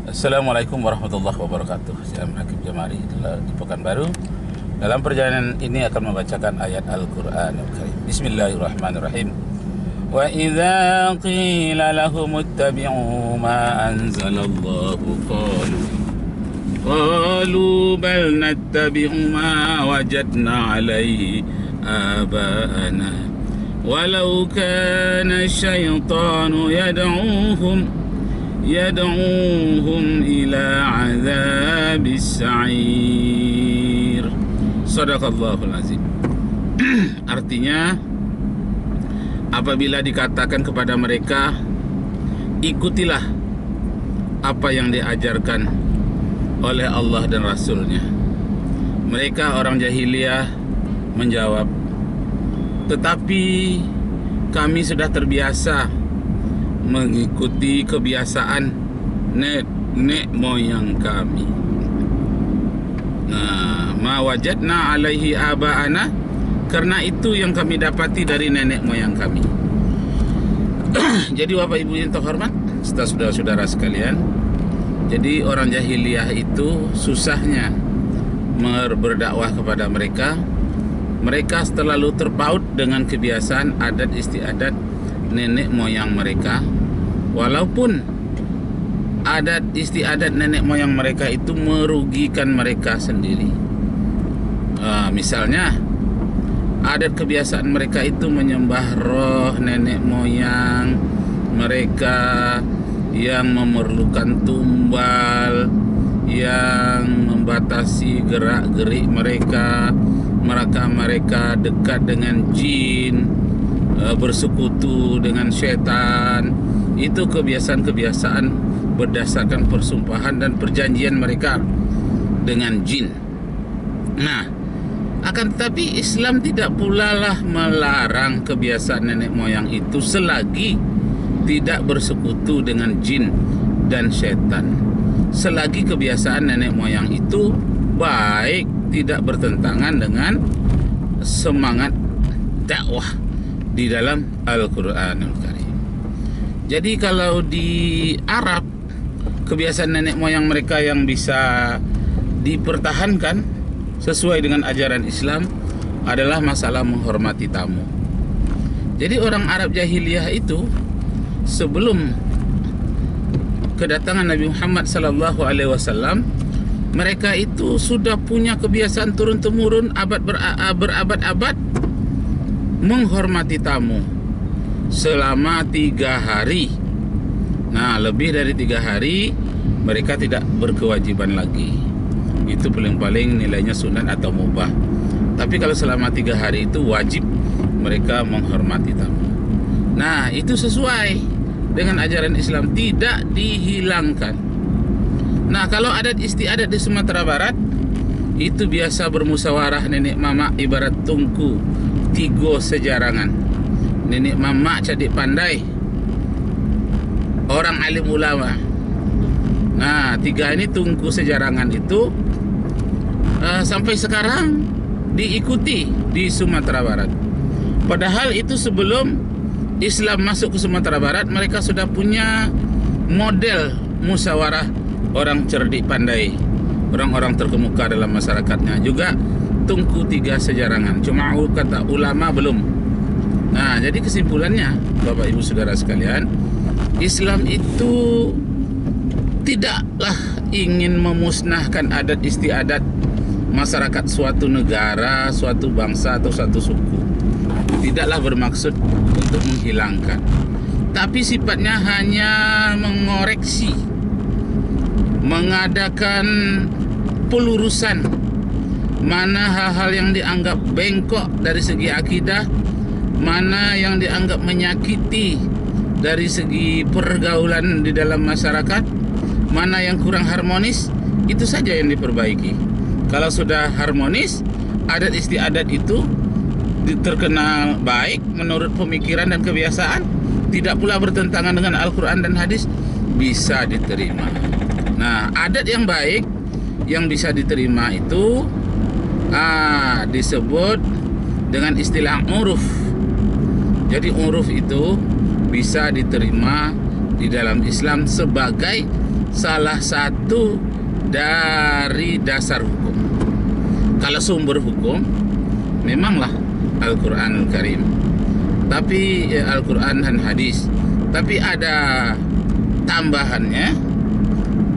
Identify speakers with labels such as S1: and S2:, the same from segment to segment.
S1: Assalamualaikum warahmatullahi wabarakatuh. Saya Hakim Jamari di Pekanbaru. Dalam perjalanan ini akan membacakan ayat Al-Quranul Karim. Bismillahirrahmanirrahim. Wa idza qila lahum ittabi'u ma anzalallahu qalu bal nattabi'u ma wajadna alaihi aba'ana walau kana syaitanu yad'uhum ila azabis sa'ir. Shadaqallahul azim. Artinya, apabila dikatakan kepada mereka, ikutilah apa yang diajarkan oleh Allah dan Rasulnya, mereka orang jahiliyah menjawab, tetapi kami sudah terbiasa mengikuti kebiasaan nenek moyang kami. Nah, ma wajadna alaihi aba'ana, karena itu yang kami dapati dari nenek moyang kami. Jadi Bapak Ibu yang terhormat, saudara-saudara sekalian, jadi orang jahiliyah itu susahnya berdakwah kepada mereka. Mereka terlalu terpaut dengan kebiasaan adat istiadat nenek moyang mereka, walaupun adat istiadat nenek moyang mereka itu merugikan mereka sendiri. Misalnya adat kebiasaan mereka itu menyembah roh nenek moyang mereka yang memerlukan tumbal, yang membatasi gerak-gerik mereka dekat dengan jin, bersekutu dengan setan. Itu kebiasaan-kebiasaan berdasarkan persumpahan dan perjanjian mereka dengan jin. Nah, akan tetapi Islam tidak pula lah melarang kebiasaan nenek moyang itu selagi tidak bersekutu dengan jin dan setan, selagi kebiasaan nenek moyang itu baik, tidak bertentangan dengan semangat dakwah di dalam Al-Quranul Karim. Jadi kalau di Arab, kebiasaan nenek moyang mereka yang bisa dipertahankan sesuai dengan ajaran Islam adalah masalah menghormati tamu. Jadi orang Arab jahiliyah itu sebelum kedatangan Nabi Muhammad SAW, mereka itu sudah punya kebiasaan turun-temurun berabad-abad menghormati tamu selama 3 hari. Nah, lebih dari 3 hari mereka tidak berkewajiban lagi. Itu paling-paling nilainya sunat atau mubah. Tapi kalau selama 3 hari itu wajib mereka menghormati tamu. Nah, itu sesuai dengan ajaran Islam, tidak dihilangkan. Nah, kalau adat istiadat di Sumatera Barat itu biasa bermusyawarah nenek mama ibarat tungku tiga sejarangan. Nenek mama cadik pandai, orang alim ulama. Nah, 3 ini tungku sejarangan itu sampai sekarang diikuti di Sumatera Barat. Padahal itu sebelum Islam masuk ke Sumatera Barat, mereka sudah punya model musyawarah orang cerdik pandai, orang-orang terkemuka dalam masyarakatnya. Juga tungku 3 sejarangan, cuma kata ulama belum. Nah, jadi kesimpulannya, Bapak Ibu Saudara sekalian, Islam itu tidaklah ingin memusnahkan adat istiadat masyarakat suatu negara, suatu bangsa atau suatu suku. Tidaklah bermaksud untuk menghilangkan, tapi sifatnya hanya mengoreksi, mengadakan pelurusan mana hal-hal yang dianggap bengkok dari segi akidah, mana yang dianggap menyakiti dari segi pergaulan di dalam masyarakat, mana yang kurang harmonis, itu saja yang diperbaiki. Kalau sudah harmonis, adat istiadat itu terkenal baik menurut pemikiran dan kebiasaan, tidak pula bertentangan dengan Al-Quran dan hadis, bisa diterima. Nah, adat yang baik yang bisa diterima itu disebut dengan istilah uruf. Jadi uruf itu bisa diterima di dalam Islam sebagai salah satu dari dasar hukum. Kalau sumber hukum memanglah Al-Quranul Karim, tapi Al-Quran dan hadis. Tapi ada tambahannya,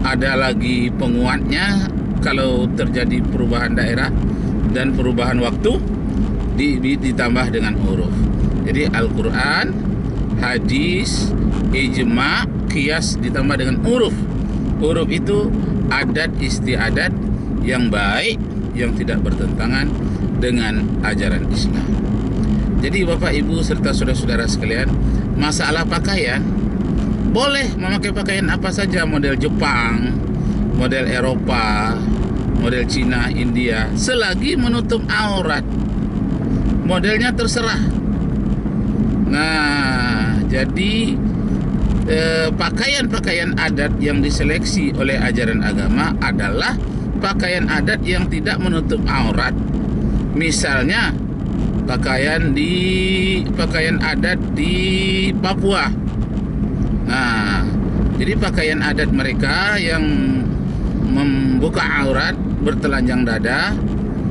S1: ada lagi penguatnya. Kalau terjadi perubahan daerah dan perubahan waktu, ditambah dengan huruf. Jadi Al-Quran, hadis, ijma, qiyas ditambah dengan huruf. Huruf itu adat istiadat yang baik, yang tidak bertentangan dengan ajaran Islam. Jadi Bapak Ibu serta saudara-saudara sekalian, masalah pakaian, boleh memakai pakaian apa saja, model Jepang, model Eropa, model Cina, India, selagi menutup aurat. Modelnya terserah. Nah, jadi pakaian-pakaian adat yang diseleksi oleh ajaran agama adalah pakaian adat yang tidak menutup aurat. Misalnya pakaian adat di Papua. Nah, jadi pakaian adat mereka yang membuka aurat, bertelanjang dada,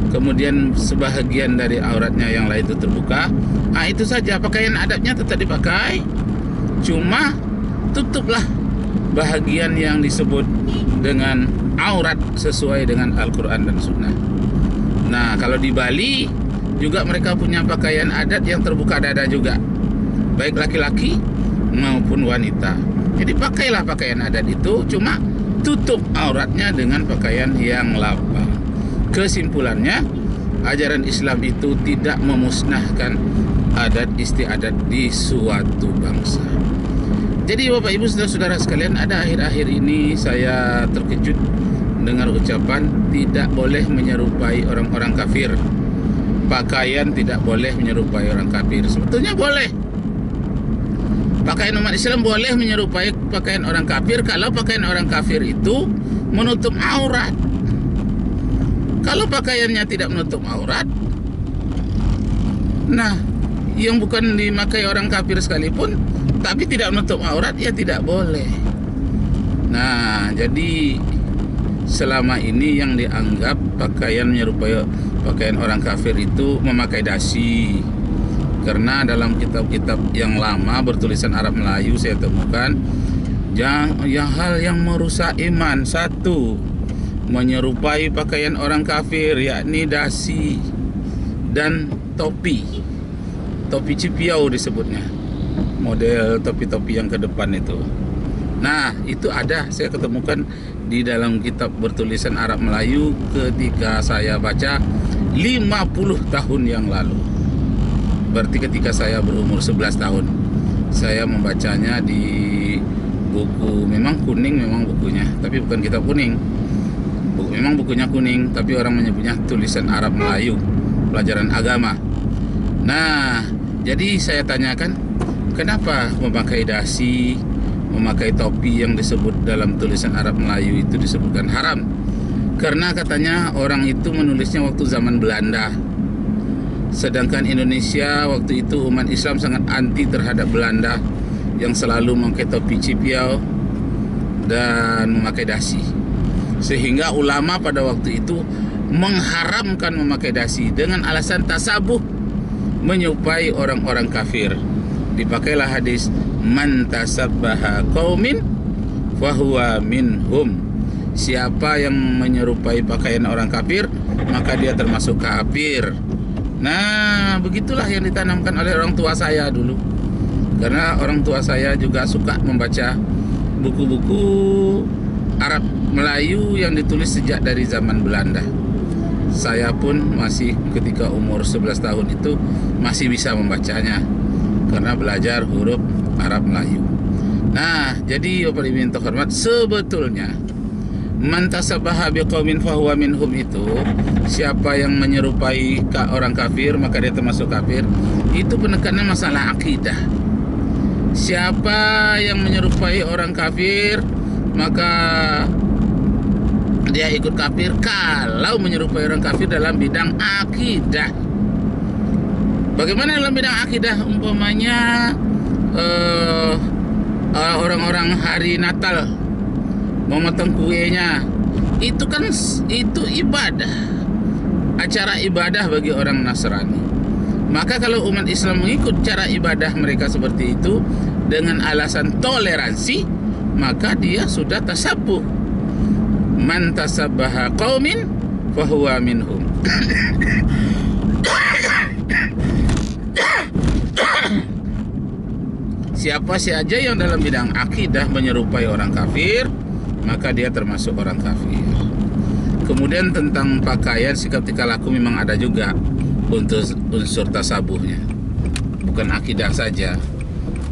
S1: kemudian sebahagian dari auratnya yang lain itu terbuka. Nah, itu saja, pakaian adatnya tetap dipakai, cuma tutuplah bahagian yang disebut dengan aurat sesuai dengan Al-Quran dan Sunnah. Nah, kalau di Bali juga mereka punya pakaian adat yang terbuka dada juga, baik laki-laki maupun wanita. Jadi pakailah pakaian adat itu, cuma tutup auratnya dengan pakaian yang lapang. Kesimpulannya, ajaran Islam itu tidak memusnahkan adat istiadat di suatu bangsa. Jadi Bapak Ibu saudara-saudara sekalian, ada akhir-akhir ini saya terkejut dengar ucapan tidak boleh menyerupai orang-orang kafir. Pakaian tidak boleh menyerupai orang kafir. Sebetulnya boleh. Pakaian umat Islam boleh menyerupai pakaian orang kafir kalau pakaian orang kafir itu menutup aurat. Kalau pakaiannya tidak menutup aurat, nah, yang bukan dimakai orang kafir sekalipun tapi tidak menutup aurat, ya tidak boleh. Nah, jadi selama ini yang dianggap pakaian menyerupai pakaian orang kafir itu memakai dasi. Karena dalam kitab-kitab yang lama bertulisan Arab Melayu saya temukan yang hal yang merusak iman. Satu, menyerupai pakaian orang kafir, yakni dasi dan topi. Topi cipiau disebutnya, model topi-topi yang ke depan itu. Nah, itu ada, saya ketemukan di dalam kitab bertulisan Arab Melayu ketika saya baca 50 tahun yang lalu. Berarti ketika saya berumur 11 tahun. Saya membacanya di buku, memang kuning memang bukunya, tapi bukan kitab kuning. Memang bukunya kuning, tapi orang menyebutnya tulisan Arab Melayu, pelajaran agama. Nah, jadi saya tanyakan, kenapa memakai dasi, memakai topi yang disebut dalam tulisan Arab Melayu itu disebutkan haram? Karena katanya orang itu menulisnya waktu zaman Belanda. Sedangkan Indonesia waktu itu umat Islam sangat anti terhadap Belanda yang selalu memakai topi cipiau dan memakai dasi. Sehingga ulama pada waktu itu mengharamkan memakai dasi dengan alasan tasabuh, menyerupai orang-orang kafir. Dipakailah hadis man tasabbaha qaumin fahuwa minhum. Siapa yang menyerupai pakaian orang kafir, maka dia termasuk kafir. Nah, begitulah yang ditanamkan oleh orang tua saya dulu. Karena orang tua saya juga suka membaca buku-buku Arab Melayu yang ditulis sejak dari zaman Belanda. Saya pun masih ketika umur 11 tahun itu masih bisa membacanya karena belajar huruf Arab Melayu. Nah, jadi Bapak Ibu yang terhormat, sebetulnya man tasabbaha biqaumin fahuwa minhum itu, siapa yang menyerupai orang kafir maka dia termasuk kafir, itu penekanan masalah akidah. Siapa yang menyerupai orang kafir maka dia ikut kafir kalau menyerupai orang kafir dalam bidang akidah. Bagaimana dalam bidang akidah? Umpamanya orang-orang hari Natal memotong kuenya. Itu kan itu ibadah, acara ibadah bagi orang Nasrani. Maka kalau umat Islam mengikut cara ibadah mereka seperti itu dengan alasan toleransi, maka dia sudah tasabbuh. Man tasabbaha qaumin fahuwa minhum. Siapa saja yang dalam bidang akidah menyerupai orang kafir, maka dia termasuk orang kafir. Kemudian tentang pakaian, sikap tingkah laku memang ada juga untuk unsur tasabuhnya, bukan akidah saja.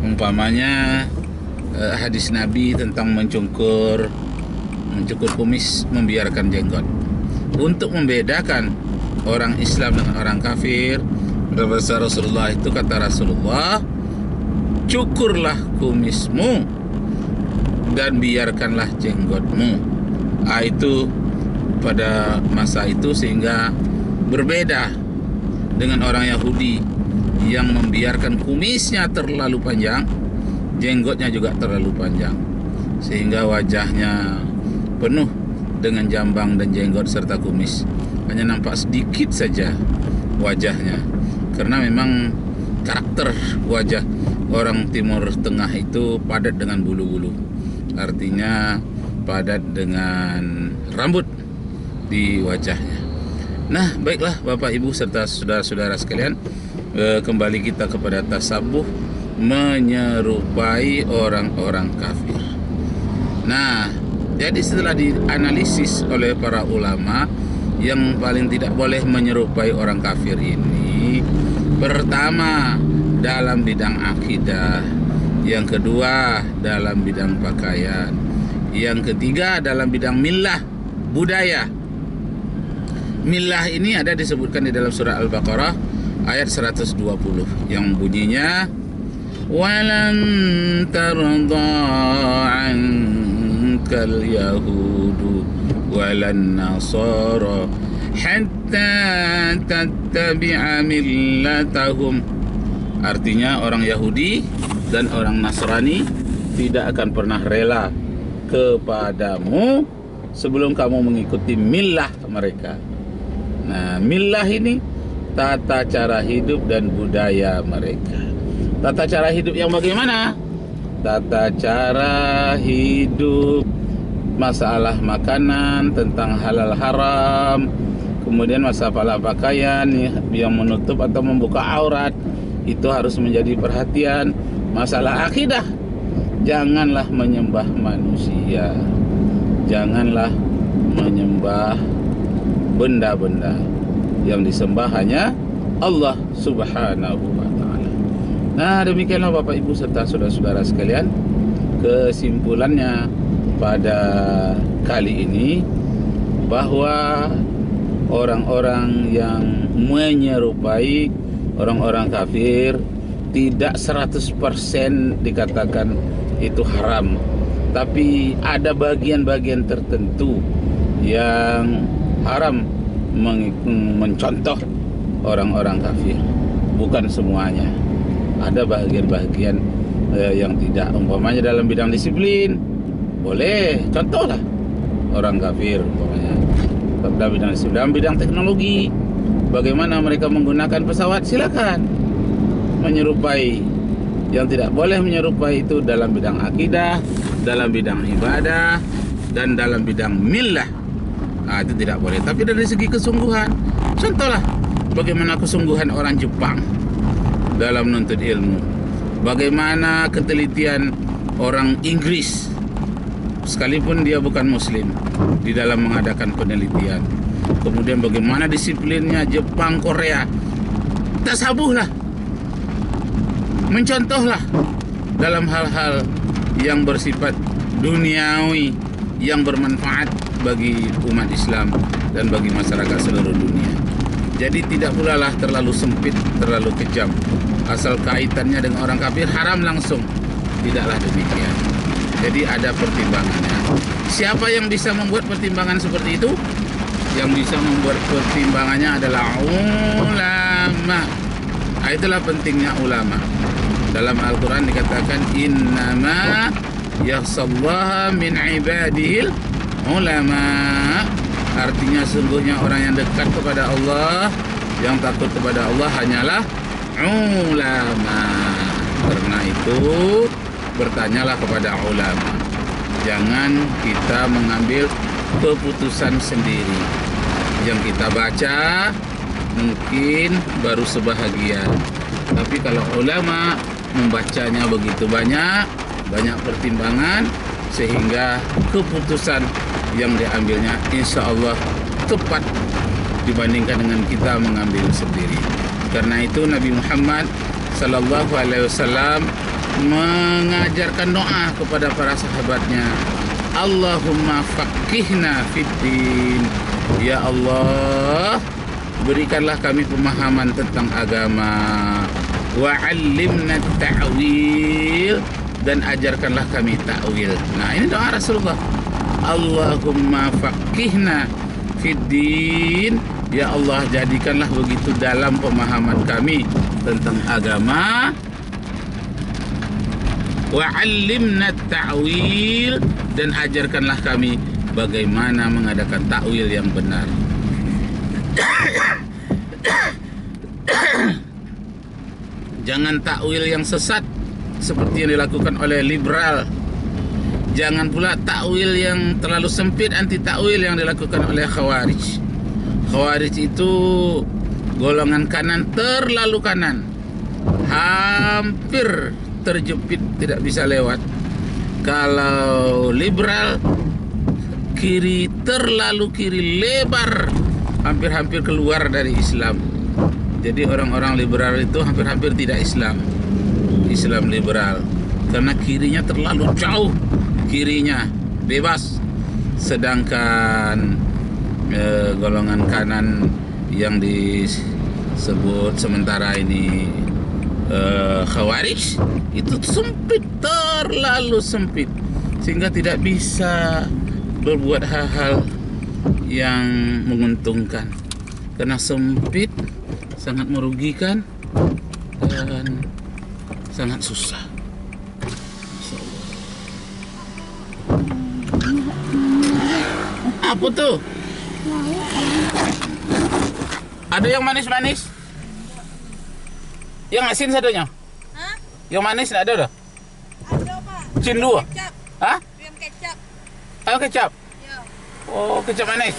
S1: Umpamanya hadis Nabi tentang mencukur kumis, membiarkan jenggot. Untuk membedakan orang Islam dengan orang kafir, bahasa Rasulullah itu, kata Rasulullah, cukurlah kumismu dan biarkanlah jenggotmu. Itu pada masa itu, sehingga berbeda dengan orang Yahudi yang membiarkan kumisnya terlalu panjang, jenggotnya juga terlalu panjang, sehingga wajahnya penuh dengan jambang dan jenggot serta kumis. Hanya nampak sedikit saja wajahnya, karena memang karakter wajah orang Timur Tengah itu padat dengan bulu-bulu, artinya padat dengan rambut di wajahnya. Nah, baiklah Bapak Ibu serta saudara-saudara sekalian, kembali kita kepada tasabuh, menyerupai orang-orang kafir. Nah, jadi setelah dianalisis oleh para ulama, yang paling tidak boleh menyerupai orang kafir ini, pertama dalam bidang akidah, yang kedua dalam bidang pakaian, yang ketiga dalam bidang millah, budaya. Millah ini ada disebutkan di dalam surah Al-Baqarah ayat 120 yang bunyinya, walan tarda ankal yahudu walan nasara hatta tattabi'a millatahum. Artinya orang Yahudi dan orang Nasrani tidak akan pernah rela kepadamu sebelum kamu mengikuti millah mereka. Nah, millah ini tata cara hidup dan budaya mereka. Tata cara hidup yang bagaimana? Tata cara hidup, masalah makanan, tentang halal haram, kemudian masalah pakaian yang menutup atau membuka aurat, itu harus menjadi perhatian. Masalah akidah, janganlah menyembah manusia, janganlah menyembah benda-benda, yang disembah hanya Allah Subhanahu wa ta'ala. Nah, demikianlah Bapak Ibu serta saudara-saudara sekalian, kesimpulannya pada kali ini, bahwa orang-orang yang menyerupai orang-orang kafir tidak 100% dikatakan itu haram, tapi ada bagian-bagian tertentu yang haram mencontoh orang-orang kafir. Bukan semuanya, ada bagian-bagian yang tidak. Umpamanya dalam bidang disiplin boleh contohlah orang kafir, umpamanya dalam bidang teknologi, bagaimana mereka menggunakan pesawat, silakan menyerupai. Yang tidak boleh menyerupai itu dalam bidang akidah, dalam bidang ibadah, dan dalam bidang millah. Itu tidak boleh. Tapi dari segi kesungguhan, contohlah bagaimana kesungguhan orang Jepang dalam menuntut ilmu, bagaimana ketelitian orang Inggris, sekalipun dia bukan muslim, di dalam mengadakan penelitian. Kemudian bagaimana disiplinnya Jepang, Korea. Tasabuhlah, mencontohlah dalam hal-hal yang bersifat duniawi, yang bermanfaat bagi umat Islam dan bagi masyarakat seluruh dunia. Jadi tidak pula lah terlalu sempit, terlalu kejam. Asal kaitannya dengan orang kafir haram langsung. Tidaklah demikian. Jadi ada pertimbangannya. Siapa yang bisa membuat pertimbangan seperti itu? Yang bisa membuat pertimbangannya adalah ulama. Itulah pentingnya ulama. Dalam Al-Quran dikatakan innama yakhshallaha min ibadihil ulama. Artinya sungguhnya orang yang dekat kepada Allah, yang takut kepada Allah hanyalah ulama. Karena itu bertanyalah kepada ulama. Jangan kita mengambil keputusan sendiri. Yang kita baca mungkin baru sebahagian, tapi kalau ulama membacanya begitu banyak pertimbangan, sehingga keputusan yang diambilnya insya Allah tepat dibandingkan dengan kita mengambil sendiri. Karena itu Nabi Muhammad Sallallahu Alaihi Wasallam mengajarkan doa kepada para sahabatnya, Allahumma faqihna fiddin. Ya Allah, berikanlah kami pemahaman tentang agama, wa 'allimna ta'wil, dan ajarkanlah kami ta'wil. Nah, ini doa Rasulullah. Allahumma faqihna fiddin. Ya Allah, jadikanlah begitu dalam pemahaman kami tentang agama, wa 'allimna ta'wil, dan ajarkanlah kami bagaimana mengadakan takwil yang benar. Jangan takwil yang sesat seperti yang dilakukan oleh liberal. Jangan pula takwil yang terlalu sempit, anti takwil yang dilakukan oleh khawarij. Khawarij itu golongan kanan, terlalu kanan, hampir terjepit, tidak bisa lewat. Kalau liberal, kiri, terlalu kiri, lebar, hampir-hampir keluar dari Islam. Jadi orang-orang liberal itu hampir-hampir tidak Islam liberal, karena kirinya terlalu jauh, kirinya bebas. Sedangkan golongan kanan yang disebut sementara ini khawarij itu sempit, terlalu sempit, sehingga tidak bisa berbuat hal-hal yang menguntungkan. Karena sempit, sangat merugikan, dan sangat susah. Apa tuh? Ada yang manis-manis? Yang asin satunya?
S2: Hah?
S1: Yang manis ada dah?
S2: Ada, Pak.
S1: Cendua?
S2: Kecap.
S1: Hah?
S2: Ayam kecap.
S1: Ayo kecap?
S2: Ya.
S1: Oh, kecap manis.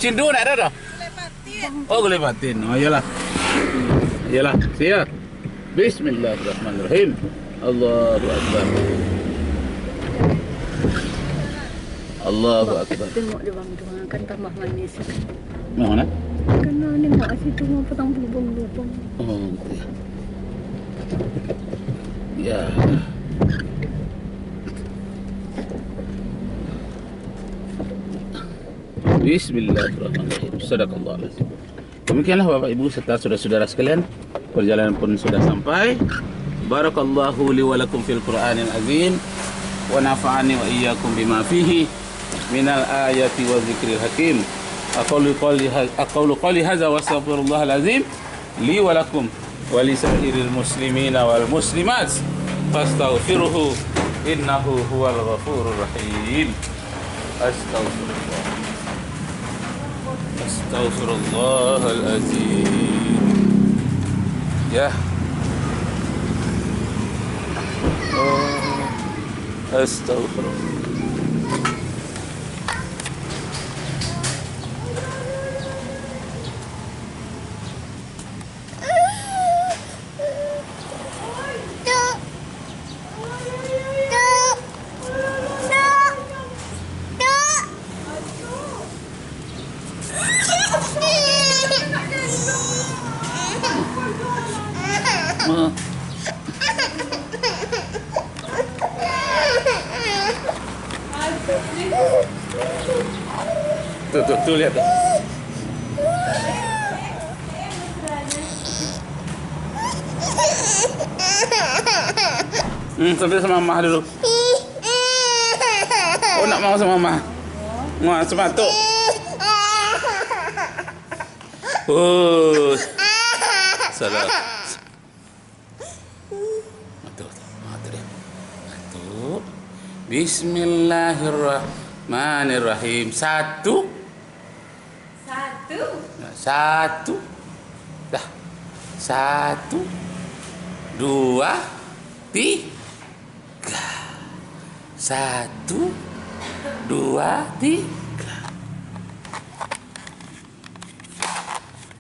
S1: Cendua ada dah?
S2: Gulai patin.
S1: Oh, gulai patin. Oh, iyalah. Iyalah, siap. Bismillahirrahmanirrahim. Allahu Akbar. Allahu Akbar.
S3: Tengok dia bang, tu kan tambah manis.
S1: Mana?
S3: Kan ni mak situ mau potong lubang-lubang.
S1: Oh, gitu ya. Ya. Bismillahirrahmanirrahim. Sadaqallahul-azim. Demikianlah Bapak Ibu serta saudara-saudara sekalian, perjalanan pun sudah sampai. Barakallahu li wa lakum fil Qur'anil azim, wa nafa'ani wa iyyakum bima fihi minal ayati wa dzikril hakim. Aqulu qali hadza wa astaghfirullahal azim li wa lakum wa li sa'iril muslimina wal muslimat fastaghfiruhu innahu huwal ghafurur rahim. Astaghfirullahal azim. Ya. Oh, astaghfirullah. Tuh lihat tuh. Sambil sama mama dulu. Oh, nak mau sama mama. Mau sepatu. Salah. Tuh. Bismillahirrahmanirrahim. Satu. Satu. Dah. Satu. Dua. Tiga. Satu. Dua. Tiga.